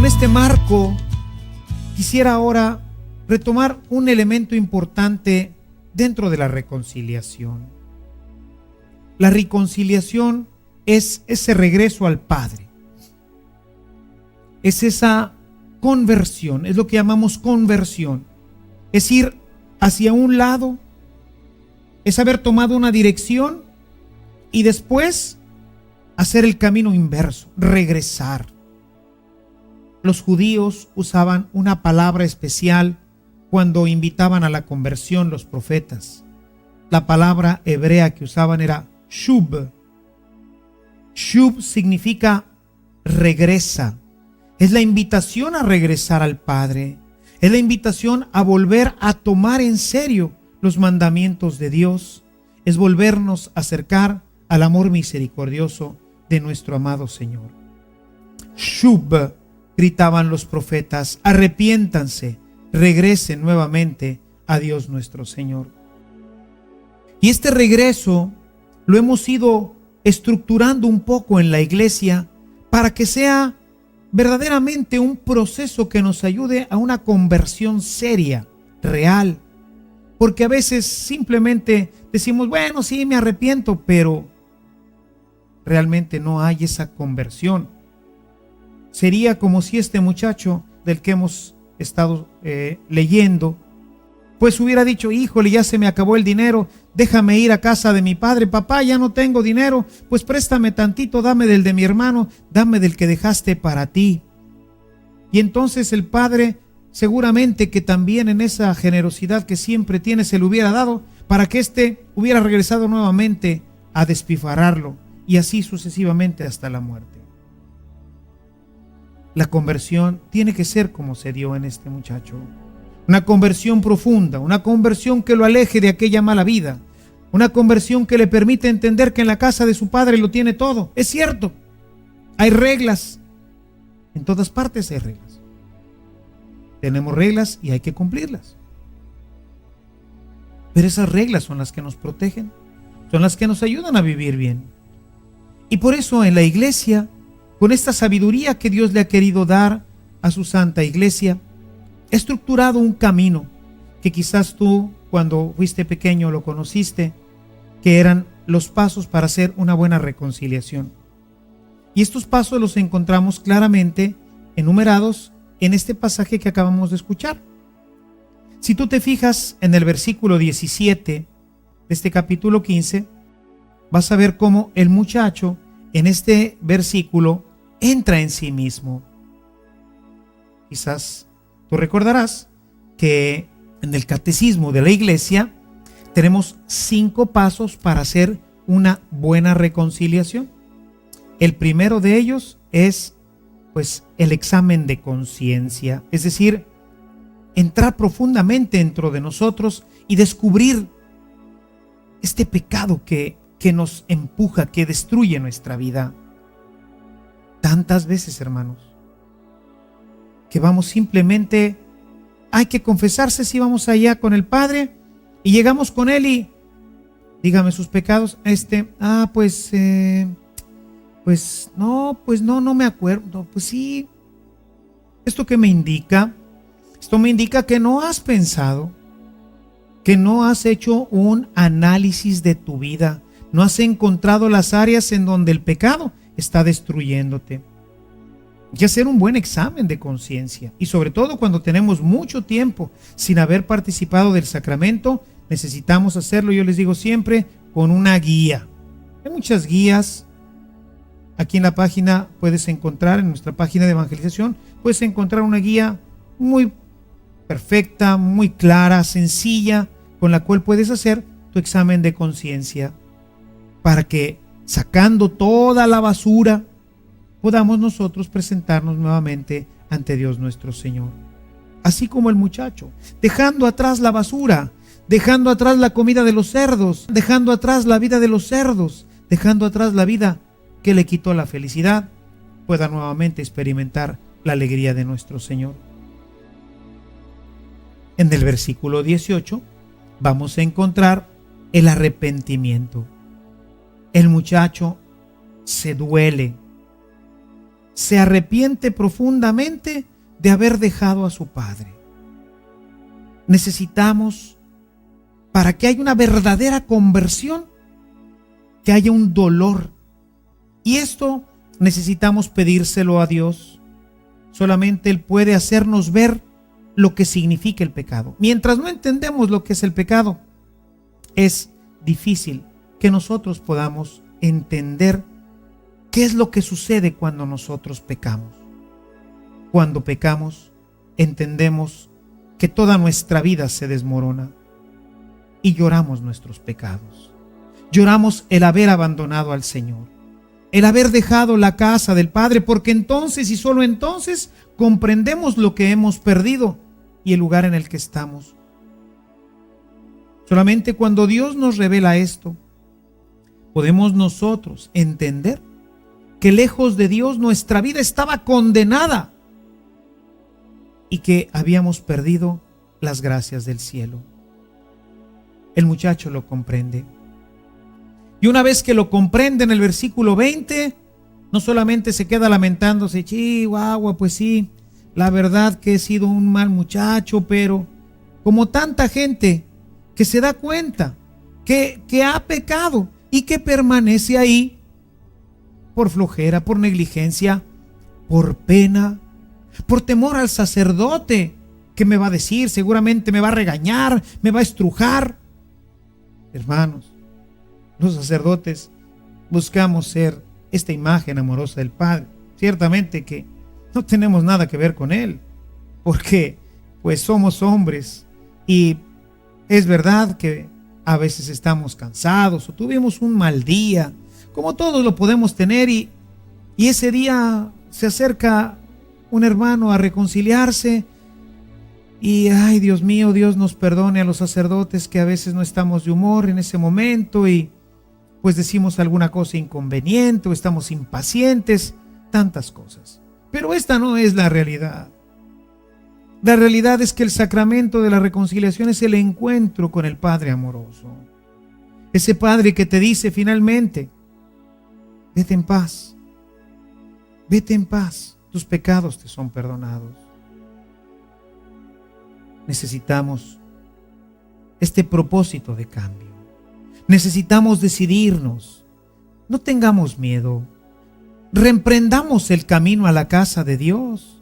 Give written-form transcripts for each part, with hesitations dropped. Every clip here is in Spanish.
este marco, quisiera ahora retomar un elemento importante dentro de la reconciliación. La reconciliación es ese regreso al Padre. Es esa conversión, es lo que llamamos conversión. Es ir hacia un lado, es haber tomado una dirección y después hacer el camino inverso, regresar. Los judíos usaban una palabra especial cuando invitaban a la conversión los profetas. La palabra hebrea que usaban era shub. Shub significa regresa. Es la invitación a regresar al Padre. Es la invitación a volver a tomar en serio los mandamientos de Dios. Es volvernos a acercar al amor misericordioso de nuestro amado Señor. Shub, gritaban los profetas, arrepiéntanse, regresen nuevamente a Dios nuestro Señor. Y este regreso lo hemos ido estructurando un poco en la iglesia para que sea verdaderamente un proceso que nos ayude a una conversión seria, real. Porque a veces simplemente decimos, bueno, sí, me arrepiento, pero realmente no hay esa conversión. Sería como si este muchacho del que hemos estado leyendo, pues hubiera dicho, híjole, ya se me acabó el dinero, déjame ir a casa de mi padre. Papá, ya no tengo dinero, pues préstame tantito, dame del de mi hermano, dame del que dejaste para ti. Y entonces el padre, seguramente que también en esa generosidad que siempre tiene, se le hubiera dado para que éste hubiera regresado nuevamente a despifarrarlo, y así sucesivamente hasta la muerte. La conversión tiene que ser como se dio en este muchacho. Una conversión profunda, una conversión que lo aleje de aquella mala vida, una conversión que le permite entender que en la casa de su padre lo tiene todo. Es cierto, hay reglas, en todas partes hay reglas. Tenemos reglas y hay que cumplirlas. Pero esas reglas son las que nos protegen, son las que nos ayudan a vivir bien. Y por eso en la iglesia, con esta sabiduría que Dios le ha querido dar a su santa iglesia, he estructurado un camino que quizás tú, cuando fuiste pequeño, lo conociste, que eran los pasos para hacer una buena reconciliación. Y estos pasos los encontramos claramente enumerados en este pasaje que acabamos de escuchar. Si tú te fijas en el versículo 17 de este capítulo 15, vas a ver cómo el muchacho en este versículo entra en sí mismo. Quizás tú recordarás que en el catecismo de la iglesia tenemos 5 pasos para hacer una buena reconciliación. El primero de ellos es pues el examen de conciencia, es decir, entrar profundamente dentro de nosotros y descubrir este pecado que nos empuja, que destruye nuestra vida. Tantas veces, hermanos, que vamos simplemente, hay que confesarse si vamos allá con el Padre y llegamos con Él y dígame sus pecados, no me acuerdo. Pues sí, ¿esto qué me indica? Esto me indica que no has pensado, que no has hecho un análisis de tu vida, no has encontrado las áreas en donde el pecado está destruyéndote. Hay que hacer un buen examen de conciencia, y sobre todo cuando tenemos mucho tiempo sin haber participado del sacramento, necesitamos hacerlo, yo les digo siempre, con una guía. Hay muchas guías. Aquí en la página puedes encontrar, en nuestra página de evangelización, puedes encontrar una guía muy perfecta, muy clara, sencilla, con la cual puedes hacer tu examen de conciencia para que, sacando toda la basura, podamos nosotros presentarnos nuevamente ante Dios nuestro Señor. Así como el muchacho, dejando atrás la basura, dejando atrás la comida de los cerdos, dejando atrás la vida de los cerdos, dejando atrás la vida que le quitó la felicidad, pueda nuevamente experimentar la alegría de nuestro Señor. En el versículo 18 vamos a encontrar el arrepentimiento. El muchacho se duele se arrepiente profundamente de haber dejado a su padre. Necesitamos, para que haya una verdadera conversión, que haya un dolor. Y esto necesitamos pedírselo a Dios. Solamente Él puede hacernos ver lo que significa el pecado. Mientras no entendemos lo que es el pecado, es difícil que nosotros podamos entender qué es lo que sucede cuando nosotros pecamos. Cuando pecamos, entendemos que toda nuestra vida se desmorona y lloramos nuestros pecados. Lloramos el haber abandonado al Señor, el haber dejado la casa del Padre, porque entonces y solo entonces comprendemos lo que hemos perdido y el lugar en el que estamos. Solamente cuando Dios nos revela esto, podemos nosotros entender que lejos de Dios nuestra vida estaba condenada y que habíamos perdido las gracias del cielo. El muchacho lo comprende. Y una vez que lo comprende, en el versículo 20, no solamente se queda lamentándose, chihuahua, pues sí, la verdad que he sido un mal muchacho, pero como tanta gente que se da cuenta que ha pecado y que permanece ahí por flojera, por negligencia, por pena, por temor al sacerdote, que me va a decir, seguramente me va a regañar, me va a estrujar. Hermanos, los sacerdotes buscamos ser esta imagen amorosa del Padre. Ciertamente que no tenemos nada que ver con Él, porque pues somos hombres y es verdad que a veces estamos cansados o tuvimos un mal día, como todos lo podemos tener, y ese día se acerca un hermano a reconciliarse y ay, Dios mío, Dios nos perdone a los sacerdotes que a veces no estamos de humor en ese momento y pues decimos alguna cosa inconveniente o estamos impacientes, tantas cosas. Pero esta no es la realidad. La realidad es que el sacramento de la reconciliación es el encuentro con el Padre amoroso. Ese Padre que te dice finalmente, vete en paz, tus pecados te son perdonados. Necesitamos este propósito de cambio. Necesitamos decidirnos. No tengamos miedo. Reemprendamos el camino a la casa de Dios.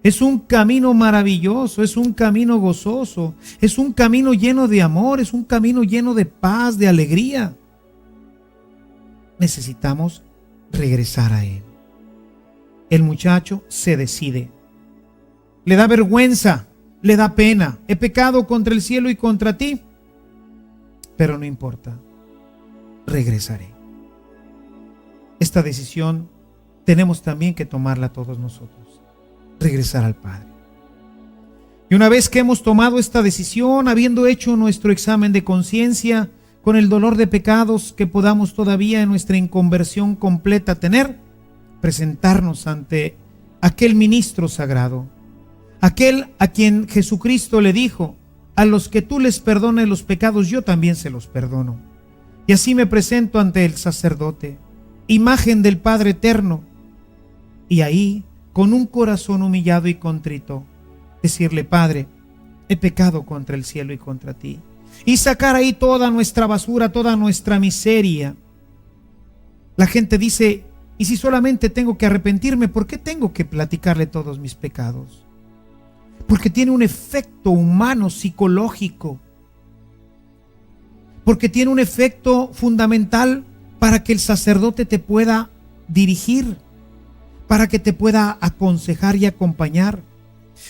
Es un camino maravilloso, es un camino gozoso, es un camino lleno de amor, es un camino lleno de paz, de alegría. Necesitamos regresar a Él. El muchacho se decide. Le da vergüenza, le da pena. He pecado contra el cielo y contra ti, pero no importa, regresaré. Esta decisión tenemos también que tomarla todos nosotros, regresar al Padre. Y una vez que hemos tomado esta decisión, habiendo hecho nuestro examen de conciencia, con el dolor de pecados que podamos todavía en nuestra inconversión completa tener, presentarnos ante aquel ministro sagrado, aquel a quien Jesucristo le dijo, a los que tú les perdones los pecados, yo también se los perdono. Y así me presento ante el sacerdote, imagen del Padre eterno, y ahí, con un corazón humillado y contrito, decirle, Padre, he pecado contra el cielo y contra ti. Y sacar ahí toda nuestra basura, toda nuestra miseria. La gente dice, ¿y si solamente tengo que arrepentirme? ¿Por qué tengo que platicarle todos mis pecados? Porque tiene un efecto humano, psicológico. Porque tiene un efecto fundamental para que el sacerdote te pueda dirigir, para que te pueda aconsejar y acompañar.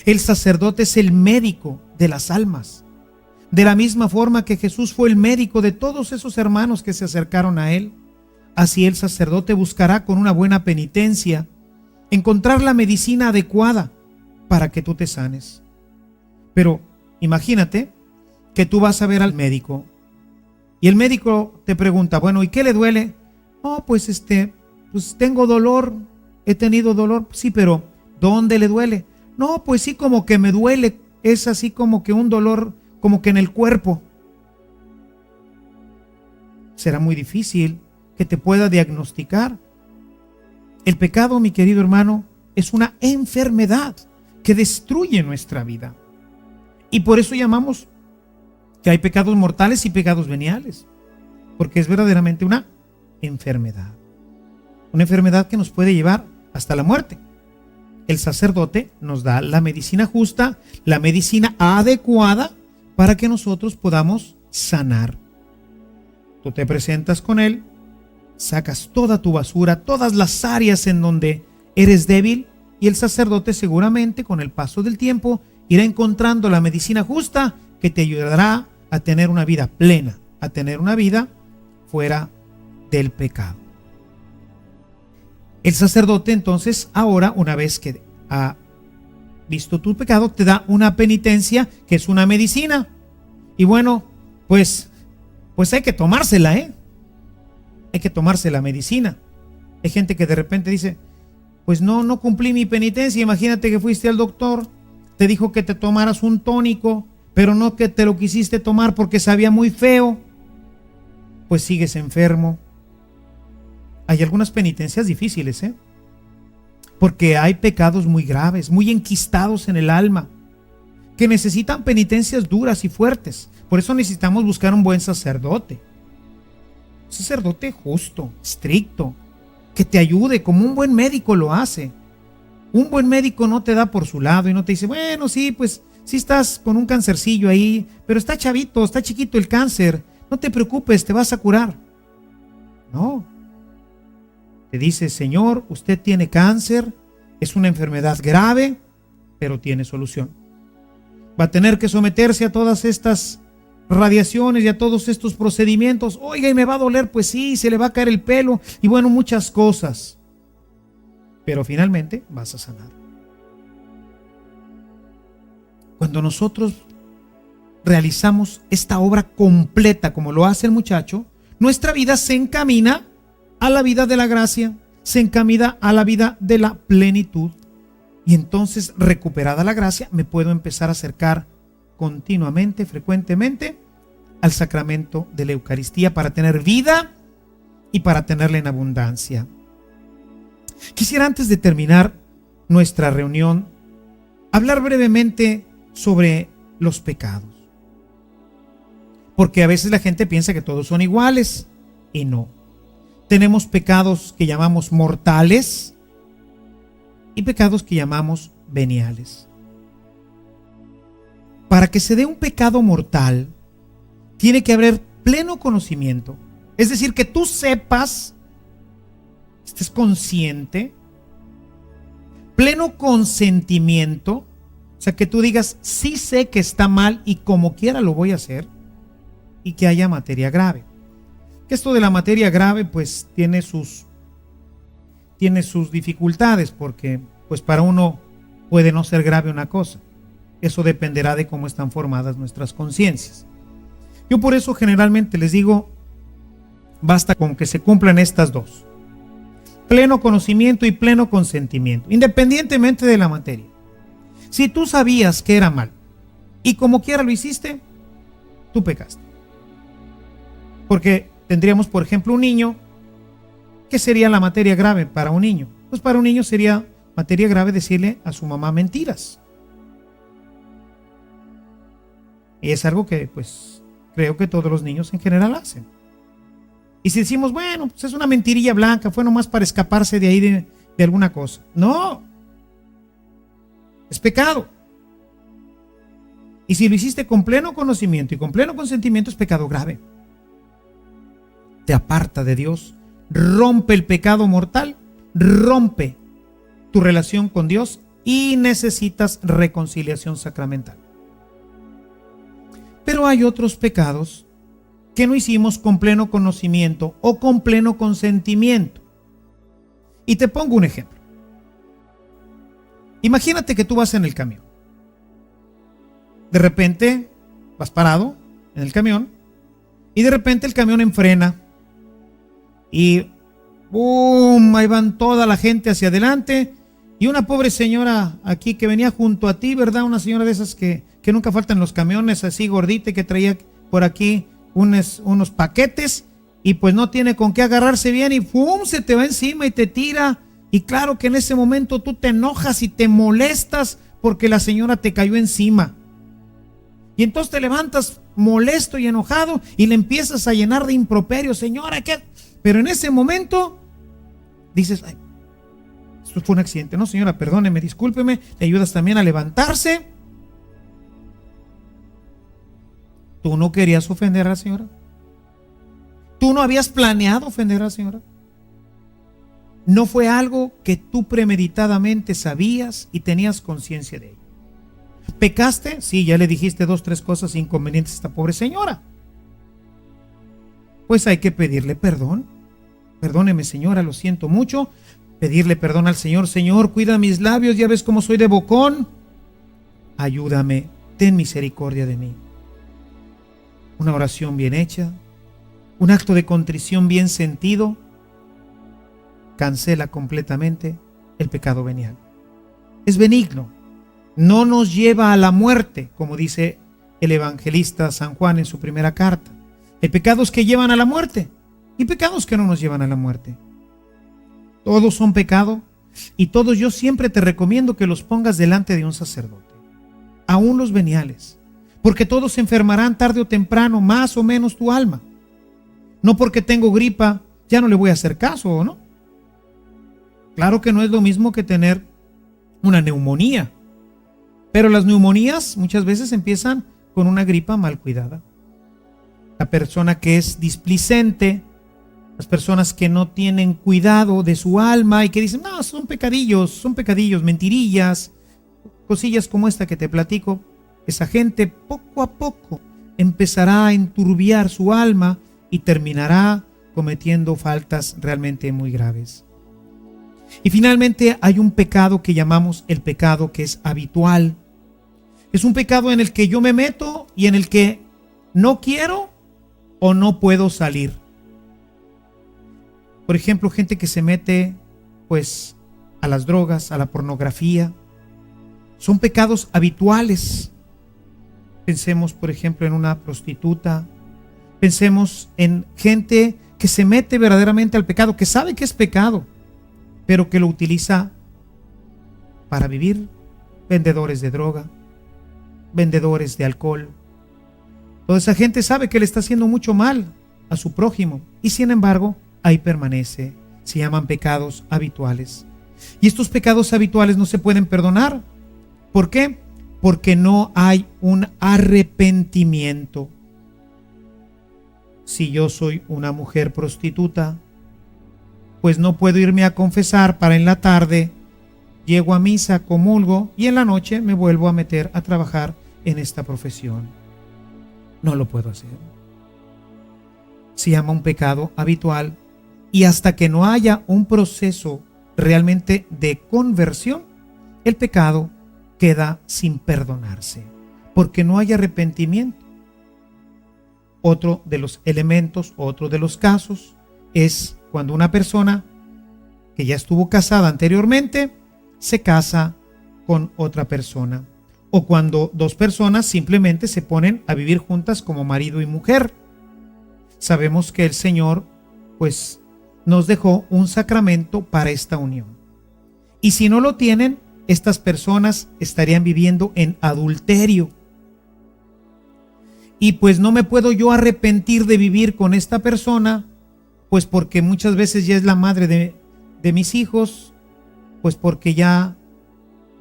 El sacerdote es el médico de las almas. De la misma forma que Jesús fue el médico de todos esos hermanos que se acercaron a Él, así el sacerdote buscará con una buena penitencia encontrar la medicina adecuada para que tú te sanes. Pero imagínate que tú vas a ver al médico y el médico te pregunta, bueno, ¿y qué le duele? Oh, pues pues tengo dolor, he tenido dolor. Sí, pero ¿dónde le duele? No, pues sí, como que me duele, es así como que un dolor, como que en el cuerpo. Será muy difícil que te pueda diagnosticar. El pecado, mi querido hermano, es una enfermedad que destruye nuestra vida. Y por eso llamamos que hay pecados mortales y pecados veniales, porque es verdaderamente una enfermedad. Una enfermedad que nos puede llevar hasta la muerte. El sacerdote nos da la medicina justa, la medicina adecuada para que nosotros podamos sanar. Tú te presentas con él, sacas toda tu basura, todas las áreas en donde eres débil, y el sacerdote seguramente con el paso del tiempo irá encontrando la medicina justa que te ayudará a tener una vida plena, a tener una vida fuera del pecado. El sacerdote entonces ahora, una vez que ha visto tu pecado, te da una penitencia que es una medicina. Y bueno, pues hay que tomársela, Hay que tomarse la medicina. Hay gente que de repente dice, pues no cumplí mi penitencia. Imagínate que fuiste al doctor, te dijo que te tomaras un tónico, pero no que te lo quisiste tomar porque sabía muy feo. Pues sigues enfermo. Hay algunas penitencias difíciles, porque hay pecados muy graves, muy enquistados en el alma, que necesitan penitencias duras y fuertes. Por eso necesitamos buscar un buen sacerdote. Un sacerdote justo, estricto, que te ayude como un buen médico lo hace. Un buen médico no te da por su lado y no te dice, bueno, sí, pues sí estás con un cancercillo ahí, pero está chavito, está chiquito el cáncer, no te preocupes, te vas a curar. No. Te dice, Señor, usted tiene cáncer, es una enfermedad grave, pero tiene solución. Va a tener que someterse a todas estas radiaciones y a todos estos procedimientos. Oiga, ¿y me va a doler? Pues sí, se le va a caer el pelo y bueno, muchas cosas. Pero finalmente vas a sanar. Cuando nosotros realizamos esta obra completa como lo hace el muchacho, nuestra vida se encamina a la vida de la gracia, se encamina a la vida de la plenitud. Y entonces, recuperada la gracia, me puedo empezar a acercar continuamente, frecuentemente, al sacramento de la Eucaristía para tener vida y para tenerla en abundancia. Quisiera, antes de terminar nuestra reunión, hablar brevemente sobre los pecados. Porque a veces la gente piensa que todos son iguales y no. Tenemos pecados que llamamos mortales y pecados que llamamos veniales. Para que se dé un pecado mortal, tiene que haber pleno conocimiento. Es decir, que tú sepas, estés consciente, pleno consentimiento, o sea, que tú digas, sí sé que está mal y como quiera lo voy a hacer, y que haya materia grave. Que esto de la materia grave pues tiene sus dificultades, porque pues para uno puede no ser grave una cosa. Eso dependerá de cómo están formadas nuestras conciencias. Yo por eso generalmente les digo, basta con que se cumplan estas dos: pleno conocimiento y pleno consentimiento, independientemente de la materia. Si tú sabías que era mal y como quiera lo hiciste, tú pecaste. Porque tendríamos, por ejemplo, un niño. ¿Qué sería la materia grave para un niño? Pues para un niño sería materia grave decirle a su mamá mentiras. Y es algo que pues creo que todos los niños en general hacen. Y si decimos, bueno, pues es una mentirilla blanca, fue nomás para escaparse de ahí de alguna cosa. No, es pecado. Y si lo hiciste con pleno conocimiento y con pleno consentimiento, es pecado grave. Te aparta de Dios, rompe el pecado mortal, rompe tu relación con Dios y necesitas reconciliación sacramental. Pero hay otros pecados que no hicimos con pleno conocimiento o con pleno consentimiento. Y te pongo un ejemplo. Imagínate que tú vas en el camión. De repente vas parado en el camión y de repente el camión enfrena y ¡bum! Ahí van toda la gente hacia adelante y una pobre señora aquí que venía junto a ti, ¿verdad? Una señora de esas que nunca faltan los camiones, así gordita, que traía por aquí unos paquetes y pues no tiene con qué agarrarse bien y ¡pum! Se te va encima y te tira Y claro que en ese momento tú te enojas y te molestas porque la señora te cayó encima. Y entonces te levantas molesto y enojado y le empiezas a llenar de improperios. Señora, ¿qué? Pero en ese momento dices, ay, esto fue un accidente. No, señora, perdóneme, discúlpeme. Le ayudas también a levantarse. ¿Tú no querías ofender a la señora? ¿Tú no habías planeado ofender a la señora? ¿No fue algo que tú premeditadamente sabías y tenías conciencia de ello? ¿Pecaste? Sí, ya le dijiste 2, 3 cosas inconvenientes a esta pobre señora. Pues hay que pedirle perdón. Perdóneme, señora, lo siento mucho. Pedirle perdón al Señor. Señor, cuida mis labios, ya ves cómo soy de bocón. Ayúdame, ten misericordia de mí. Una oración bien hecha, un acto de contrición bien sentido, cancela completamente el pecado venial. Es benigno, no nos lleva a la muerte, como dice el evangelista San Juan en su primera carta. Hay pecados que llevan a la muerte y pecados que no nos llevan a la muerte. Todos son pecado y todos yo siempre te recomiendo que los pongas delante de un sacerdote, aún los veniales, porque todos se enfermarán tarde o temprano, más o menos tu alma. No porque tengo gripa ya no le voy a hacer caso, ¿o no? Claro que no es lo mismo que tener una neumonía, pero las neumonías muchas veces empiezan con una gripa mal cuidada. La persona que es displicente, las personas que no tienen cuidado de su alma y que dicen, no, son pecadillos, mentirillas, cosillas como esta que te platico, esa gente poco a poco empezará a enturbiar su alma y terminará cometiendo faltas realmente muy graves. Y finalmente hay un pecado que llamamos el pecado que es habitual. Es un pecado en el que yo me meto y en el que no quiero o no puedo salir. Por ejemplo, gente que se mete pues a las drogas, a la pornografía. Son pecados habituales. Pensemos, por ejemplo, en una prostituta. Pensemos en gente que se mete verdaderamente al pecado, que sabe que es pecado, pero que lo utiliza para vivir. Vendedores de droga, vendedores de alcohol. Toda esa gente sabe que le está haciendo mucho mal a su prójimo y sin embargo ahí permanece. Se llaman pecados habituales. Y estos pecados habituales no se pueden perdonar. ¿Por qué? Porque no hay un arrepentimiento. Si yo soy una mujer prostituta, pues no puedo irme a confesar para en la tarde, llego a misa, comulgo y en la noche me vuelvo a meter a trabajar en esta profesión. No lo puedo hacer. Se llama un pecado habitual y hasta que no haya un proceso realmente de conversión, el pecado queda sin perdonarse, porque no hay arrepentimiento. Otro de los elementos, otro de los casos, es cuando una persona que ya estuvo casada anteriormente se casa con otra persona, o cuando dos personas simplemente se ponen a vivir juntas como marido y mujer. Sabemos que el Señor pues nos dejó un sacramento para esta unión. Y si no lo tienen, estas personas estarían viviendo en adulterio. Y pues no me puedo yo arrepentir de vivir con esta persona, pues porque muchas veces ya es la madre de mis hijos, pues porque ya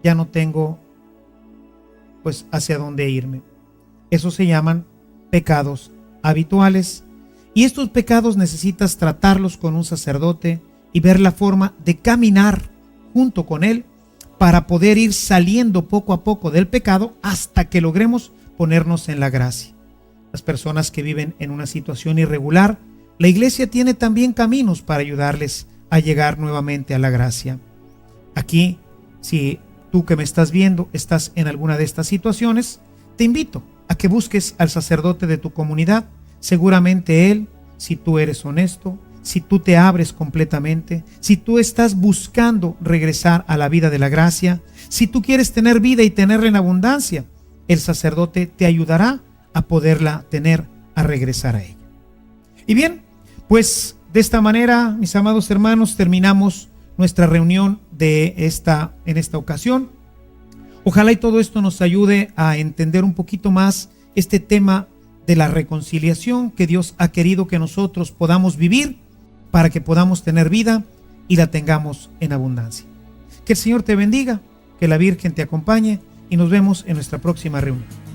no tengo pues hacia dónde irme. Eso se llaman pecados habituales. Y estos pecados necesitas tratarlos con un sacerdote y ver la forma de caminar junto con él para poder ir saliendo poco a poco del pecado hasta que logremos ponernos en la gracia. Las personas que viven en una situación irregular, la iglesia tiene también caminos para ayudarles a llegar nuevamente a la gracia. Aquí, si tú que me estás viendo estás en alguna de estas situaciones, te invito a que busques al sacerdote de tu comunidad. Seguramente él, si tú eres honesto, si tú te abres completamente, si tú estás buscando regresar a la vida de la gracia, si tú quieres tener vida y tenerla en abundancia, el sacerdote te ayudará a poderla tener, a regresar a ella. Y bien, pues de esta manera, mis amados hermanos, terminamos nuestra reunión en esta ocasión. Ojalá y todo esto nos ayude a entender un poquito más este tema de la reconciliación que Dios ha querido que nosotros podamos vivir para que podamos tener vida y la tengamos en abundancia. Que el Señor te bendiga, que la Virgen te acompañe y nos vemos en nuestra próxima reunión.